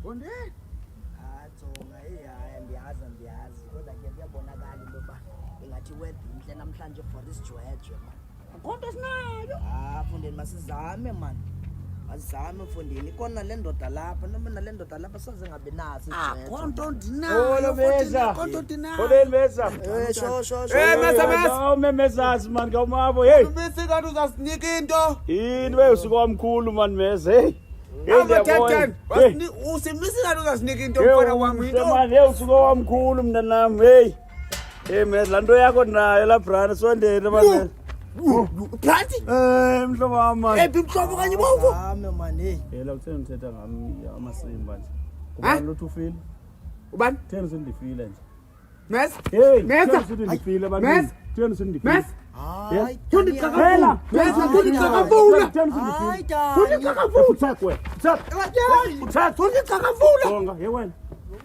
Ondeni? Jonga ndiyazi kodwa ke kuyabonakala into yoba ingathi weather intle namhlanje for isijwejwe man. Konto sinayo. Fundeni masizame man. Azame mfundini kona le ndoda lapha noma nale ndoda lapha soze ngabe naso isijwejwe. Konto ndinayo. Olo beza. Konto ndinayo. Oleni beza. Sho. Mesa. Mesazi man kawumabo hey. Bese kanti uzasinika into. Yini wesuka wamkhulu man meza hey. Usimisi kanti uzasinika into mfana wami into. Man hey usuka wamkhulu mna nami hey. Hey meza lanto yakho nayo la brana sondele man. Phansi? Mhlobo wami. Mhlobo kanye bongo. Ame man hey. Yela utheni ngithetha ngami amasimba nje. Kuba lo ufile. Ubani? Theni sindifile nje. Mes? Hey, Mesa. sindifile Mes? abantu. Theni sindifile. Mes? Hayi. Thundi kakavula. Mes thundi kakavula. Hayi Thundi kakavula. Uthakwe. Uthak. Thundi kakavula. Songa, hey wena.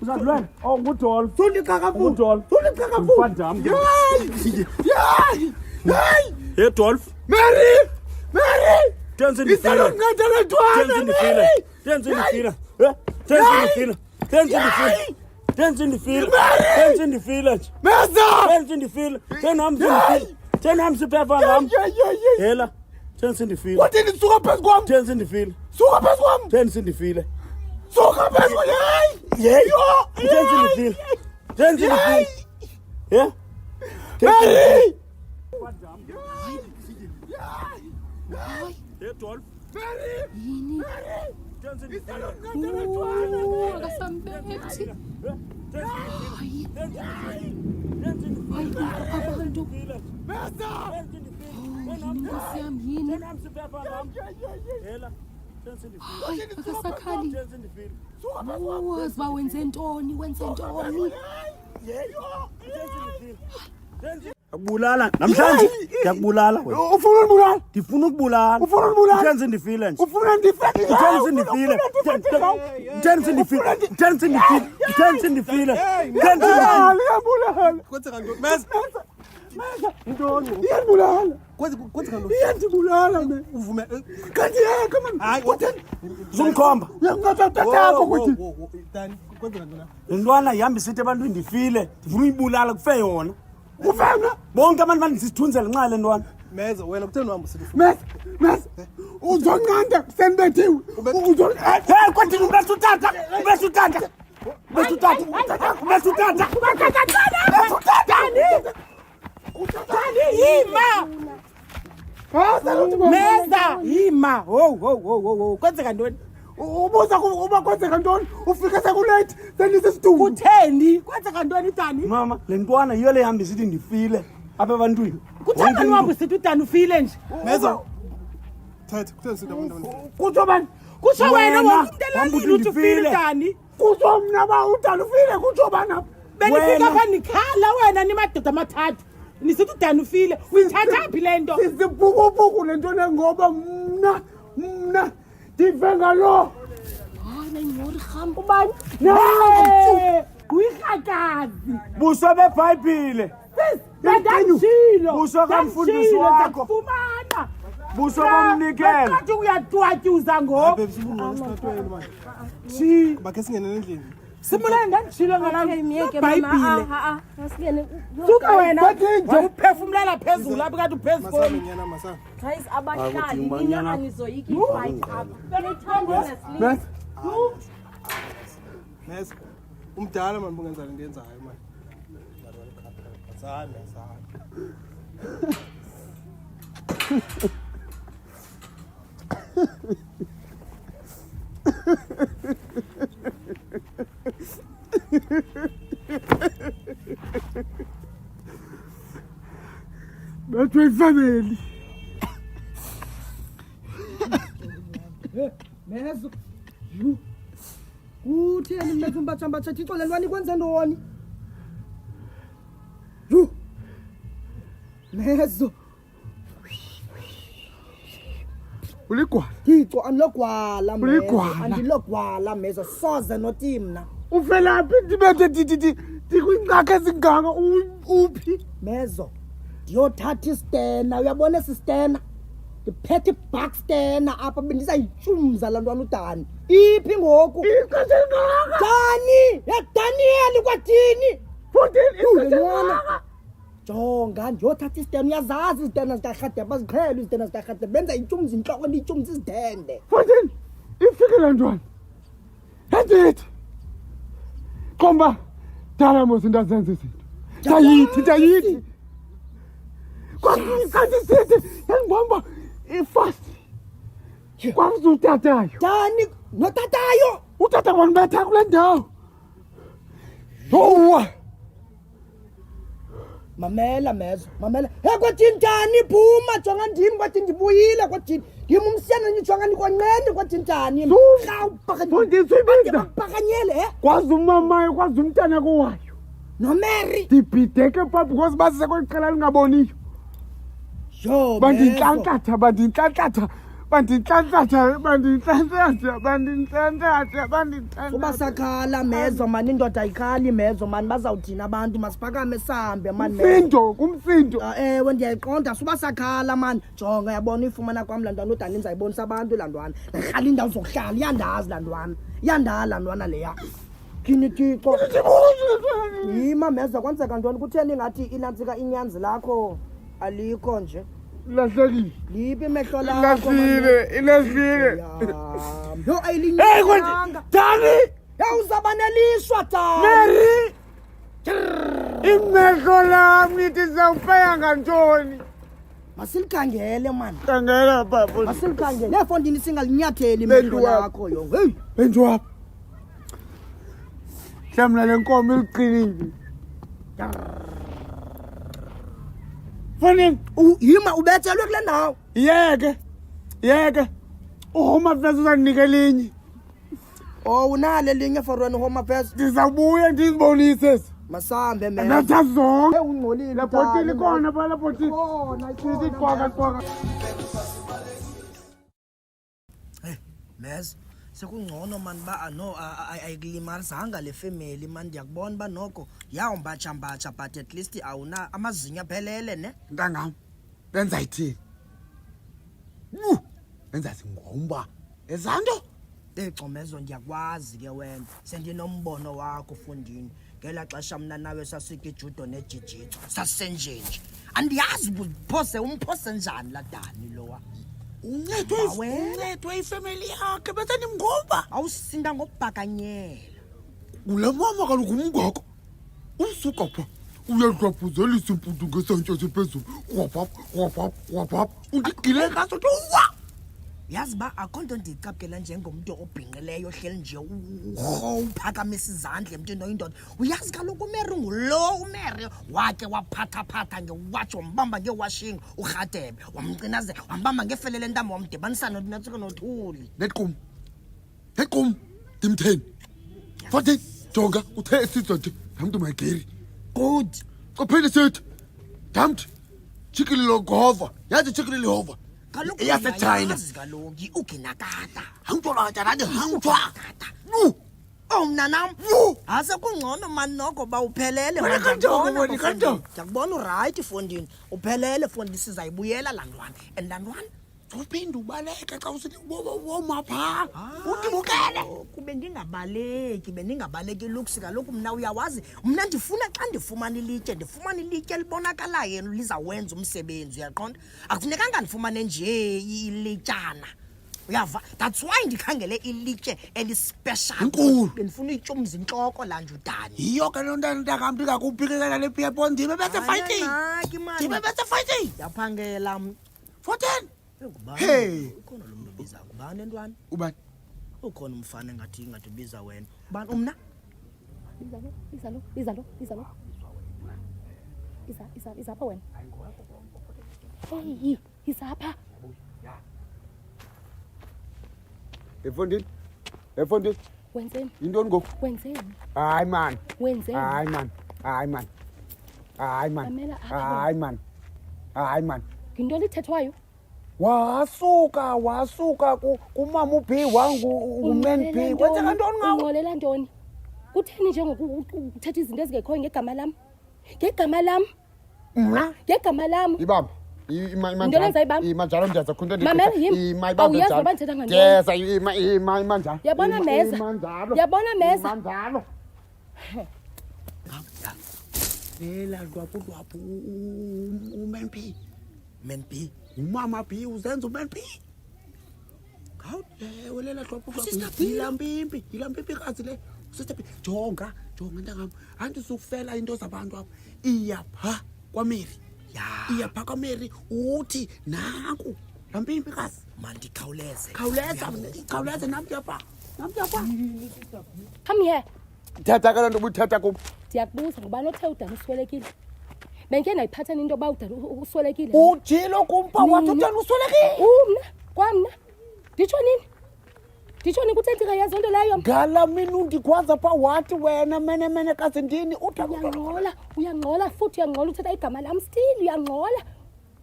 Uzadlwana. Oh ngudol. Thundi kakavula. Udol. Thundi kakavula. Mfandam. Hey! Hey Dolph. Mary! Theni sindifile. Ngadala ntwana. Theni sindifile. Theni sindifile. Theni sindifile. Mesa! Theni sindifile. Theni hamsi phepha ngam. Yela. Theni sindifile. Wathini suka phezu kwami? Theni sindifile. Suka phezu kwami. Theni sindifile. Suka phezu kwami. Hey. Theni sindifile. Theni sindifile. Yeah. Mary! Hey Dolph. Mary! Theni sindifile. Akasambethi. Mesa! Inkosi yami yini? Hayi, akasakhali. Wazi ba wenze ntoni? Akubulala namhlanje ngiyakubulala wena. Ufuna ukubulala? Ngifuna ukubulala. Ufuna ukubulala? Theni sindifile nje. Ufuna ndifeke? Theni sindifile. Theni sindifile. Theni sindifile. Theni sindifile. Iyabulala. Kwenzeka ntoni? Mesa. Ntoni? Iyabulala. Kwenzeka ntoni? Iyandibulala me. Uvume. Kanti yeke man. Hayi, Wathini? Zumkhomba. Uyangaza tatakho kuthi. Dani, kwenzeka ntoni? Lentwana ihamba isithi abantu ndifile. Ndifuna uyibulala kufe yona. Ufana? Bonke abantu bandisithunzela nxa le ntwana. Meza, wena kutheni uhamba usithi? Mes. Uzonqanda senibethiwe. Hey kwathi ubesuthatha. Mesa yima. Ho. Kwenzeka ntoni? Ubuza kuba kwenzeka ntoni? Ufike sekulate senisesidumo. Kutheni? Kwenzeka ntoni Dani? Mama, le ntwana yiyo le ihamba isithi ndifile apha ebantwini. Kutheni niwamba usithi uDani ufile nje? Meza. Thatha, kutheni usithi abantu. Kutsho bani? Kutsho wena wonke uthi ufile Dani. Kutsho mna ba uDani ufile kutsho bana. Benifika apha nikhala wena nimadoda amathathu. Nisithi uDani ufile. Uyithatha phi le nto? Sizibhukubuku le nto ngoba mna ndivenga lo. Hayi, ngori khamba. Ubani? Uyihakazi. Buso beBhayibhile. Ndandishilo. Buso kamfundisi wakho. Fumana. Buso bomnikela. Ngathi uyatwatyuza ngoku. Babe sibunga esitratweni manje. Chi. Bakhe singene endlini. Simula ndandishilo ngalami. Bhayibhile. Asikene. Suka wena nje uphefumulela phezulu apha kanti Masana uphezulu. nyana masana. Guys, abahlali inyama nizoyika i-fight apha. Mes. Meza. Umdala manje bungenza into yenzayo manje. Azana. Bethwe ifamily. Mezo. Utheni mnethu mbatsha Thixo le ntwana ikwenze ntoni? Mezo. Uligwala. Thixo andilogwala mezo. Andilogwala mezo soze nothi mna. Uvelaphi ndibethe ndikwingxaki ezingaka uphi? Mezo. Ndiyothatha istena, uyabona esi stena? Ndiphethe ibhakstena apha bendizayitshumza laa ntwana uDani. iphi ngoku ixesha elingaka Dani yaDaniel kwathini elingaka jonga njothatha isitena uyazazi izitena zikaRhadebe ziqhele izitena zikaRhadebe benza itshumzi inhloko nitshumzi izidende 14 ifikile ntwana endithi komba dala mos ndazenza izinto tayithi kwakanti sithi yangibamba ifast kwakuzutatayo Dani notatayo utata kwanibetha kule ndawo owa mamela mezo mamela kwathini Dani phuma jonga ndim kwathi ndibuyile kwathini ndim umsiyana nijonga nikonqene kwathini Dani pakanyele kwazi umamayo kwazi umntana kowayo noMary ndibhideke pha because basiseko iqela lingaboniyo yo bandintlantlatha uba sakhala mezo mani indoda ayikhali mezo mani bazawuthina abantu masiphakame sihambe mani kumsindo ewe ndiyayiqonda suba sakhala mani jonga yabona ifumana kwam laa ntwana uDani ndizayibonisa abantu laa ntwana ndarhala iindawo zokuhlala iyandazi laa ntwana iyandala laa ntwana leya kini Thixo yima mezo kwenzeka ntoni kutheni ngathi inantsika inyanzi lakho alikho nje lahlekile liphi imehlo lakho ilahlile yo ayilinyanga Dani yawuzabaneliswa Dani Mary imehlo lam nithi zawupeya ngantoni masilikhangele mani khangela papa masilikhangele efondini singalinyatheli imehlo lakho yo hey benjwapha hlamla le nkomo iliqinile Fanele yima ubethelwe kule ndawo yeke uHome Affairs uzanika linye unale linye for wena uHome Affairs ndizawubuya ndizibonise masambe me nathazonke ungcolile la botile khona pha la botile siziqwaka Mez sekungcono man ba no ayikulimarizanga le family man ndiyakubona ba noko yawumbatsha but at least awuna amazinyo aphelele ne ntangam benza yithini benza singomba ezanto Gcomezo ndiyakwazi ke wena sendinombono wakho fundini ngela xesha mina nawe sasike judo nejijitso sasenjenje andiyazi uphose umphose njani la Dani lowa uncedwe ifamily yakhe bese ndimngomba awusinda ngobhakanyela ule mama kaloku umngoko usuka pha uyadlwabhuzelisa imputu ngesantya siphezulu wapap undigile ngaso wa yazi ba akho nto ndiyicapukela njengomntu obhinqileyo hleli nje uphakamisa izandla emntwini oyindoda uyazi kaloku uMary ngulo uMary wakhe waphathaphatha ngewatshi wambamba ngewashing uRhadebe wamcinazela wambamba ngefelele ntambo wamdibanisa nothuli netqum ndimtheni 14 jonga uthe isizathu damntu mageri good qaphile sithi damntu chikililo gova yazi chikililo hova kaloku yaseChina kaloku uginakata hangtolata randi hangtwa mnanam ase kungcono mani noko ba uphelele ndiyakubona urayithi fondini uphelele fondini sizayibuyela laa ntwana and laa ntwana uphinde ubaleke xa usithi woma phaa udibukele bendingabaleki Lux kaloku mna uyawazi mna ndifuna xa ndifumana ilitye libonakalayo lizawenza umsebenzi uyaqonda akufunekanga ndifumane nje ilityana uyava that's why ndikhangele ilitye elispecial bendifuna uyitshumza intloko laa nje uDani yiyo ke loo ntakamntu kakuphikelela le piapo ndibe bese fighting yaphangela 14 hey ukhona lo mntu ubiza ubani entwana ubani ukhona umfana engathi ubiza wena ubani umna izapha wena hey izapha efondini wenzeni yintoni ngoku wenzeni hayi man wenzeni hayi man into lithethwayo wasuka kumama uB wangu uman B kwenzeka ntoni ngawo ungolela ntoni kutheni njengokuthetha izinto ezingekhoyo ngegama lam mna ngegama lam ibamba imanjalo ndiyaza khunto Mamela yini? Awuyazi ngoba ndithetha ngantoni? imanjalo Yabona Meza? Yabona Meza? imanjalo vela lwapho uman P Man B. umama P uzenza uman P welela lwapho yilampimpi kazi le sister P jonga ntangam anti sukufela into zabantu apha iyapha kwaMary iyapha kwaMary uthi naku lampimpi kazi khawuleza namtyapha Come here. thetha ke nto ubuthetha kum Ndiyakubuza ngubani othe udala uswelekile? Benke nayiphathana into ba udala uswelekile. ujilo kumpa wathi utana uswelekile Umna, kwamna. Nditsho nini kuthentika yazo nto leyo? ngala mina undikwaza pha wathi wena mene kazi ndini Uyangcola futhi uyangcola uthetha igama lam still uyangcola.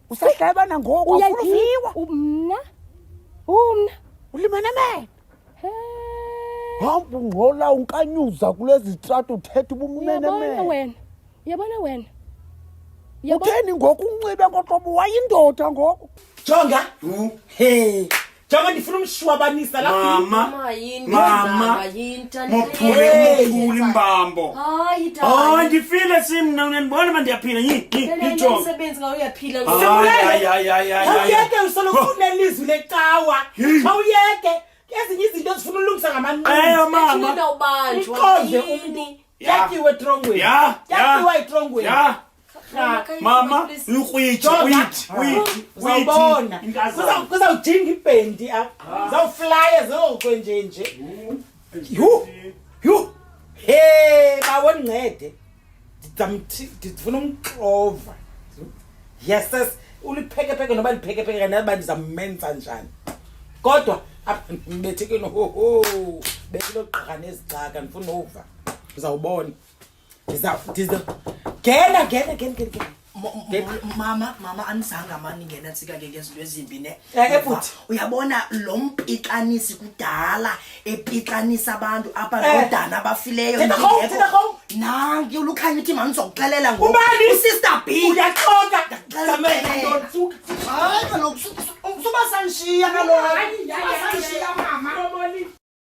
usahleba nangoku ufuluviwa Umna. ulimene hamba ungcola unkanyuza kulezi strato uthetha ubumene Uyabona wena. utheni ngoku unxibe ngoqobo wayindoda ngoku Jonga. Jonga ndifuna umshwabanisa lapha. Mama mophule imbambo ndifile simna unanibona mandiyaphila yijonga Awuyeke usolokufuna ilizwi lecawa. Awuyeke. Ezinye izinto ezifuna ulungisa ngamanqindi. mama Iqonde umuntu. Yakiwe trongweni. Yakiwe itrongweni. mama uyithi uzawubona kuzawujinga ibhendi apha zawuflya zokwenjenje bawona incede ndifuna umxova yes uliphekepeke noba liphekepeke kanaba ndizammenza njani kodwa apha mbethekeni bekilo gqaka nezicaka ndifuna uva uzawubona gena mama anisanga mani ngena tsika ke ngezinto ezimbi ne ebhuti uyabona lo mpikanisi kudala epikanisa abantu apha nodana abafileyo nangi ulukhanya uthi mani sokuxelela ngoku usister B uyaxoka hayi kaloku suba sanishiya kaloku